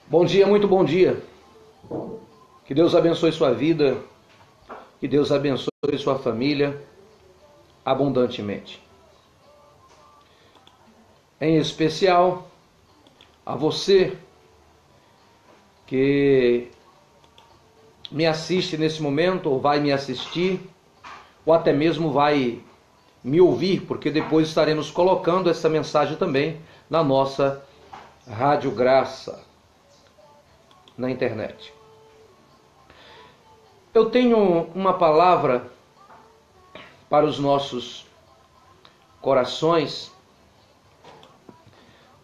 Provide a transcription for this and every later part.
Bom dia, muito bom dia. Que Deus abençoe sua vida, que Deus abençoe sua família abundantemente. Em especial a você que me assiste nesse momento, ou vai me assistir, ou até mesmo vai me ouvir, porque depois estaremos colocando essa mensagem também na nossa Rádio Graça, na internet. Eu tenho uma palavra para os nossos corações,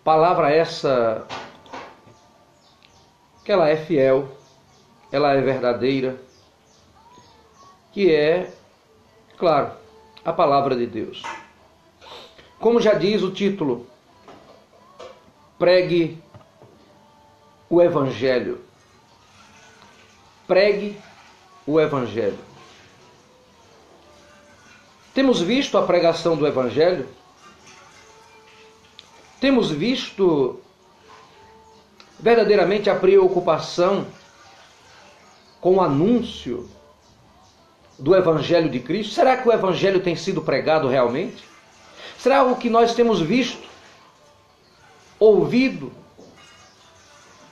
palavra essa que ela é fiel, ela é verdadeira, que é, claro, a palavra de Deus. Como já diz o título, pregue o Evangelho. Pregue o Evangelho. Temos visto a pregação do Evangelho? Temos visto verdadeiramente a preocupação com o anúncio do Evangelho de Cristo? Será que o Evangelho tem sido pregado realmente? Será o que nós temos visto, ouvido,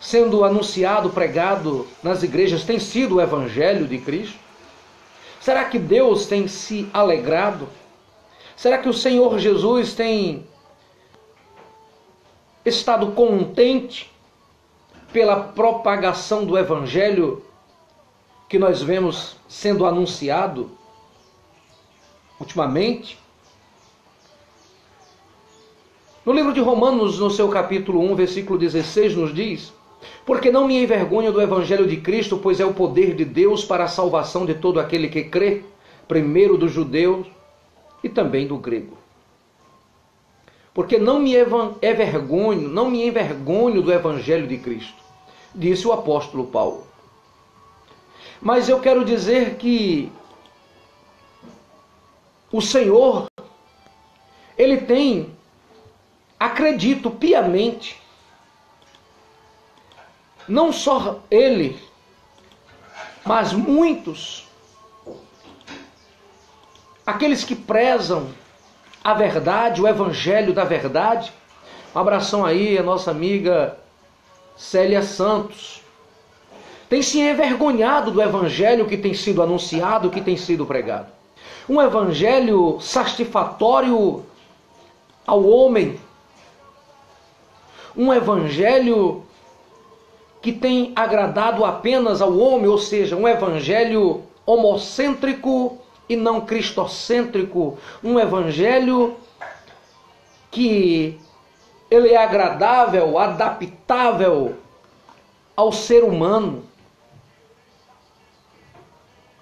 sendo anunciado, pregado nas igrejas, tem sido o Evangelho de Cristo? Será que Deus tem se alegrado? Será que o Senhor Jesus tem estado contente pela propagação do Evangelho que nós vemos sendo anunciado ultimamente? No livro de Romanos, no seu capítulo 1, versículo 16, nos diz: porque não me envergonho do Evangelho de Cristo, pois é o poder de Deus para a salvação de todo aquele que crê, primeiro do judeu e também do grego. Porque não me envergonho do Evangelho de Cristo, disse o apóstolo Paulo. Mas eu quero dizer que o Senhor, Ele tem, acredito piamente, não só Ele, mas muitos, aqueles que prezam a verdade, o Evangelho da verdade. Um abração aí a nossa amiga Célia Santos. Tem se envergonhado do Evangelho que tem sido anunciado, que tem sido pregado. Um Evangelho satisfatório ao homem. Um Evangelho que tem agradado apenas ao homem, ou seja, um Evangelho homocêntrico e não cristocêntrico. Um Evangelho que ele é agradável, adaptável ao ser humano.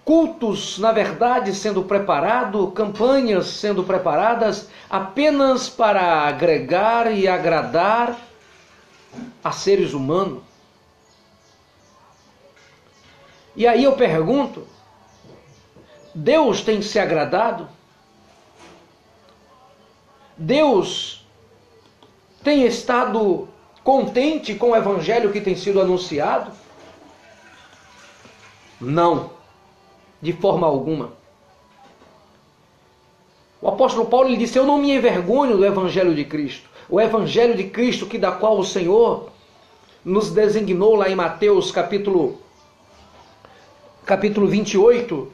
Cultos, na verdade, sendo preparados, campanhas sendo preparadas apenas para agregar e agradar a seres humanos. E aí eu pergunto, Deus tem se agradado? Deus tem estado contente com o Evangelho que tem sido anunciado? Não. De forma alguma. O apóstolo Paulo ele disse: eu não me envergonho do Evangelho de Cristo. O Evangelho de Cristo da qual o Senhor nos designou lá em Mateus capítulo 28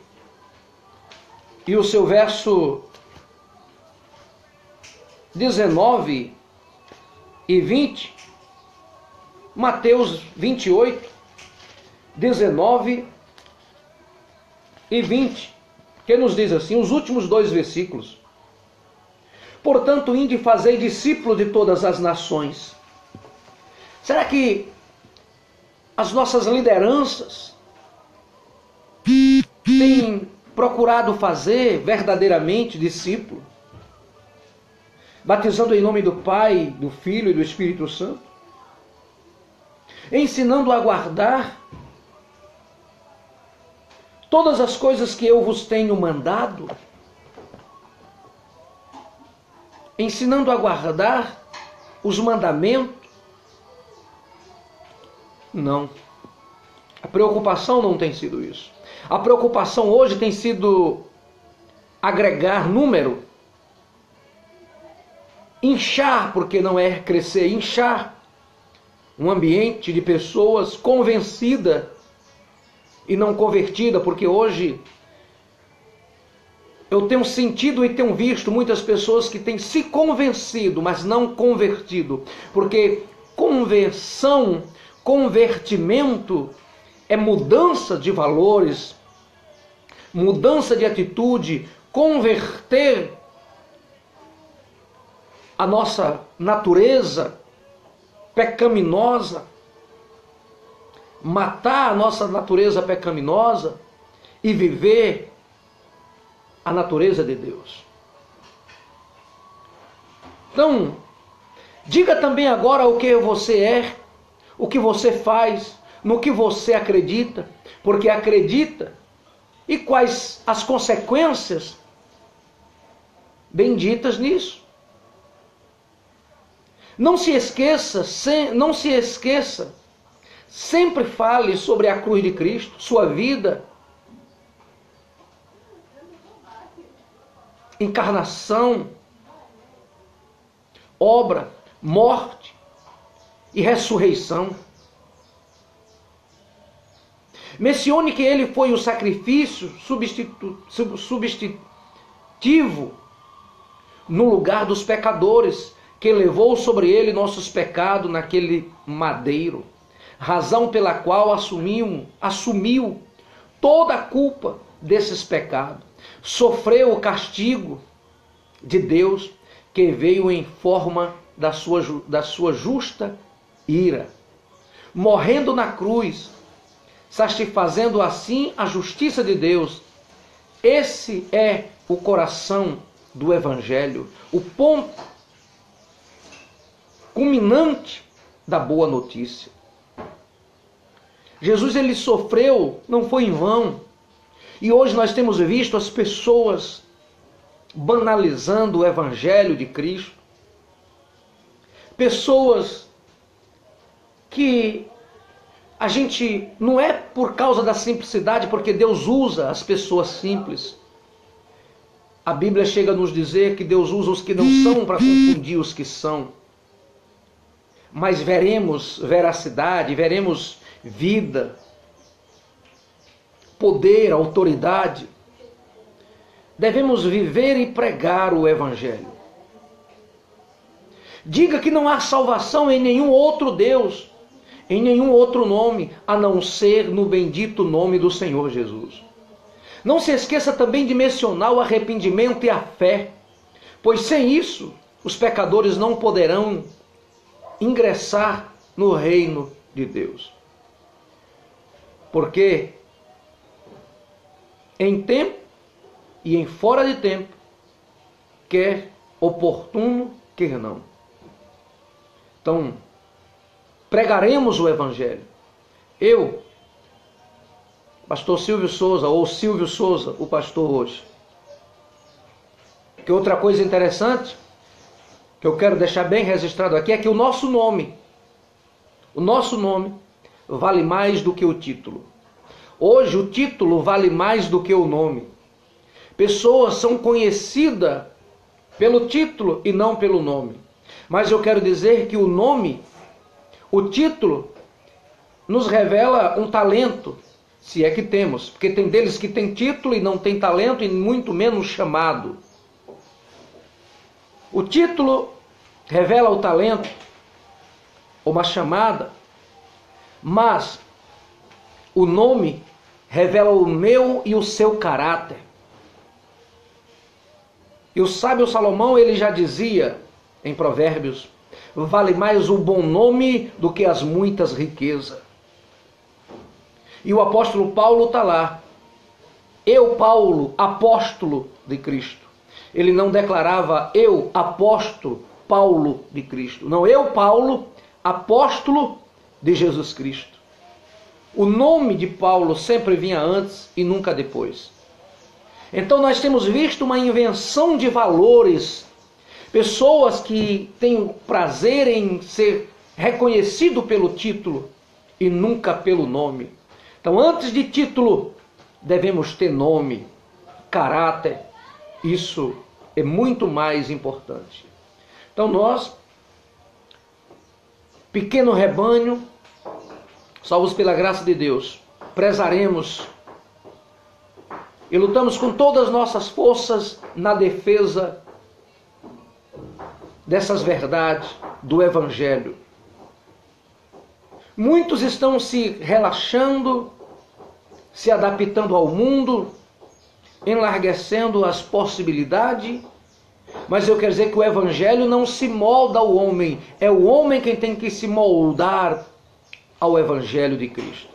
e o seu verso 19 e 20. Mateus 28, 19 e 20, que nos diz assim, os últimos dois versículos. Portanto, ide e fazei discípulo de todas as nações. Será que as nossas lideranças têm procurado fazer verdadeiramente discípulo? Batizando em nome do Pai, do Filho e do Espírito Santo? Ensinando a guardar todas as coisas que eu vos tenho mandado, ensinando a guardar os mandamentos, Não. A preocupação não tem sido isso. A preocupação hoje tem sido agregar número, inchar, porque não é crescer, inchar um ambiente de pessoas convencidas e não convertidas, porque hoje eu tenho sentido e tenho visto muitas pessoas que têm se convencido, mas não convertido, porque conversão, convertimento é mudança de valores, mudança de atitude, converter a nossa natureza pecaminosa, matar a nossa natureza pecaminosa e viver a natureza de Deus. Então, diga também agora o que você é, o que você faz, no que você acredita, porque acredita, e quais as consequências benditas nisso. Não se esqueça, sempre fale sobre a cruz de Cristo, sua vida, encarnação, obra, morte e ressurreição. Mencione que ele foi o sacrifício substitutivo no lugar dos pecadores, que levou sobre ele nossos pecados naquele madeiro, razão pela qual assumiu toda a culpa desses pecados, sofreu o castigo de Deus, que veio em forma da sua justa ira, morrendo na cruz, satisfazendo assim a justiça de Deus. Esse é o coração do Evangelho, o ponto culminante da boa notícia. Jesus, ele sofreu, não foi em vão. E hoje nós temos visto as pessoas banalizando o Evangelho de Cristo. Pessoas que a gente, não é por causa da simplicidade, porque Deus usa as pessoas simples. A Bíblia chega a nos dizer que Deus usa os que não são para confundir os que são. Mas veremos veracidade, veremos vida, poder, autoridade. Devemos viver e pregar o Evangelho. Diga que não há salvação em nenhum outro Deus, em nenhum outro nome, a não ser no bendito nome do Senhor Jesus. Não se esqueça também de mencionar o arrependimento e a fé, pois sem isso os pecadores não poderão ingressar no reino de Deus. Porque em tempo e em fora de tempo, quer oportuno, quer não. Então, pregaremos o Evangelho. Eu, pastor Silvio Souza, ou Silvio Souza, o pastor hoje. Que outra coisa interessante que eu quero deixar bem registrado aqui é que o nosso nome vale mais do que o título. Hoje o título vale mais do que o nome. Pessoas são conhecidas pelo título e não pelo nome. Mas eu quero dizer que o nome, o título, nos revela um talento, se é que temos. Porque tem deles que tem título e não tem talento, e muito menos chamado. O título revela o talento, uma chamada, mas o nome revela o meu e o seu caráter. E o sábio Salomão, ele já dizia em Provérbios, vale mais o bom nome do que as muitas riquezas. E o apóstolo Paulo está lá. Eu, Paulo, apóstolo de Cristo. Ele não declarava eu, apóstolo Paulo de Cristo. Não, eu, Paulo, apóstolo de Jesus Cristo. O nome de Paulo sempre vinha antes e nunca depois. Então nós temos visto uma invenção de valores. Pessoas que têm prazer em ser reconhecido pelo título e nunca pelo nome. Então, antes de título, devemos ter nome, caráter. Isso é muito mais importante. Então nós, pequeno rebanho, salvos pela graça de Deus, prezaremos e lutamos com todas as nossas forças na defesa dessas verdades do Evangelho. Muitos estão se relaxando, se adaptando ao mundo, enlarguecendo as possibilidades, mas eu quero dizer que o Evangelho não se molda ao homem, é o homem quem tem que se moldar ao Evangelho de Cristo.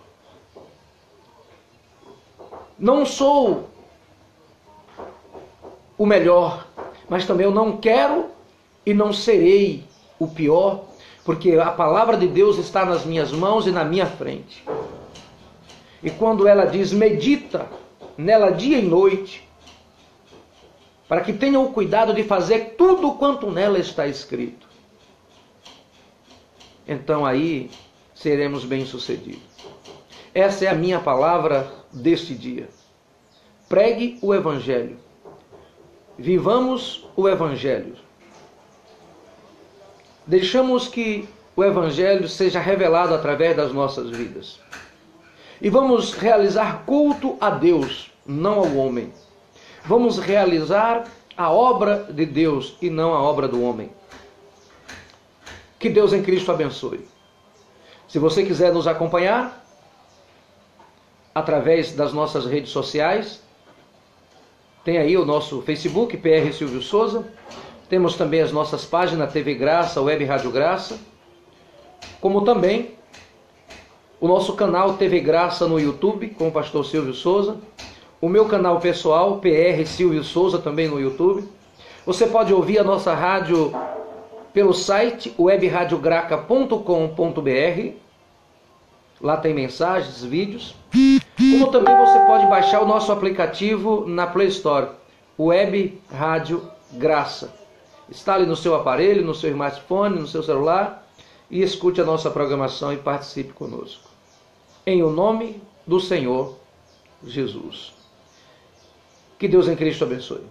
Não sou o melhor, mas também eu não quero e não serei o pior, porque a palavra de Deus está nas minhas mãos e na minha frente. E quando ela diz, medita nela dia e noite, para que tenham o cuidado de fazer tudo quanto nela está escrito, então aí seremos bem-sucedidos. Essa é a minha palavra deste dia. Pregue o Evangelho. Vivamos o Evangelho. Deixamos que o Evangelho seja revelado através das nossas vidas. E vamos realizar culto a Deus, não ao homem. Vamos realizar a obra de Deus e não a obra do homem. Que Deus em Cristo abençoe. Se você quiser nos acompanhar através das nossas redes sociais, tem aí o nosso Facebook, PR Silvio Souza. Temos também as nossas páginas TV Graça, Web Rádio Graça, como também o nosso canal TV Graça no YouTube, com o pastor Silvio Souza. O meu canal pessoal, PR Silvio Souza, também no YouTube. Você pode ouvir a nossa rádio pelo site webradiograca.com.br. Lá tem mensagens, vídeos. Como também você pode baixar o nosso aplicativo na Play Store, Web Rádio Graça. Instale no seu aparelho, no seu smartphone, no seu celular e escute a nossa programação e participe conosco. Em o nome do Senhor Jesus. Que Deus em Cristo abençoe.